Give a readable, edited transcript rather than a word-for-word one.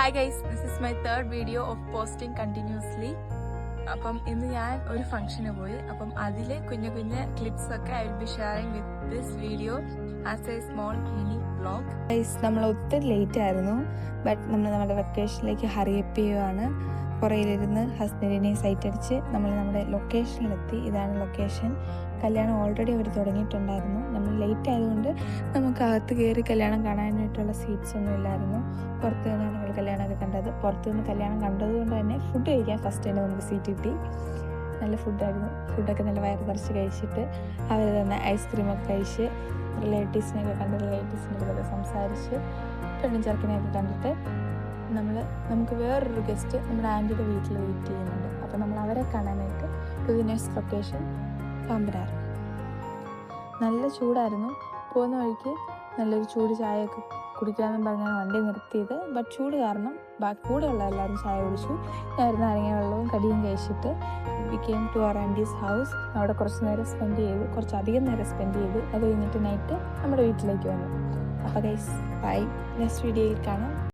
Hi guys, this is my third video of posting continuously. അപ്പം ഇന്ന് ഞാൻ ഒരു ഫംഗ്ഷന് പോയി. അപ്പം അതിലെ കുഞ്ഞു ക്ലിപ്സ് ഒക്കെ I will be sharing with this video as A small mini vlog. Guys, നമ്മൾ ഒത്തിരി ലേറ്റ് ആയിരുന്നു. ബട്ട് നമ്മൾ നമ്മുടെ വെക്കേഷനിലേക്ക് ഹറിയപ്പ് ചെയ്യുവാണ്. പുറയിലിരുന്ന് ഹസ്ബൻഡിനെ സൈറ്റ് അടിച്ച് നമ്മൾ നമ്മുടെ ലൊക്കേഷനിലെത്തി. ഇതാണ് ലൊക്കേഷൻ. കല്യാണം ഓൾറെഡി അവർ തുടങ്ങിയിട്ടുണ്ടായിരുന്നു. നമ്മൾ ലേറ്റ് ആയതുകൊണ്ട് നമുക്ക് അകത്ത് കയറി കല്യാണം കാണാനായിട്ടുള്ള സീറ്റ്സ് ഒന്നും ഇല്ലായിരുന്നു. പുറത്ത് നിന്നാണ് നമ്മൾ കല്യാണമൊക്കെ കണ്ടത്. പുറത്തു നിന്ന് കല്യാണം കണ്ടതുകൊണ്ട് തന്നെ ഫുഡ് കഴിക്കാൻ ഫസ്റ്റ് തന്നെ നമുക്ക് സീറ്റ് കിട്ടി. നല്ല ഫുഡായിരുന്നു. ഫുഡൊക്കെ നല്ല വയറ് നിറച്ച് കഴിച്ചിട്ട് അവർ തന്നെ ഐസ്ക്രീമൊക്കെ കഴിച്ച് റിലേറ്റീവ്സിനെയൊക്കെ കണ്ട് റിലേറ്റീവ്സിൻ്റെ സംസാരിച്ച് പെണ്ണും ചെറുക്കനെയൊക്കെ കണ്ടിട്ട് നമുക്ക് വേറൊരു ഗസ്റ്റ് നമ്മുടെ ആൻറ്റിയുടെ വീട്ടിൽ വെയിറ്റ് ചെയ്യുന്നുണ്ട്. അപ്പോൾ നമ്മൾ അവരെ കാണാനായിട്ട് to the next location Pambanar. നല്ല ചൂടായിരുന്നു. പോകുന്ന വഴിക്ക് നല്ലൊരു ചൂട് ചായയൊക്കെ കുടിക്കാമെന്ന് പറഞ്ഞാണ് വണ്ടി നിർത്തിയത്. ബട്ട് ചൂട് കാരണം കൂടെയുള്ള എല്ലാവരും ചായ കുടിച്ചു. ഞാൻ നാരങ്ങ വെള്ളവും കടിയും കഴിച്ചിട്ട് we came to our aunty's house. അവിടെ കുറച്ചധികം നേരം സ്പെൻഡ് ചെയ്തു. അത് കഴിഞ്ഞിട്ട് നൈറ്റ് നമ്മുടെ വീട്ടിലേക്ക് വന്നു. അപ്പോൾ ഗൈസ്, ബൈ. നെക്സ്റ്റ് വീഡിയോയിൽ കാണാം.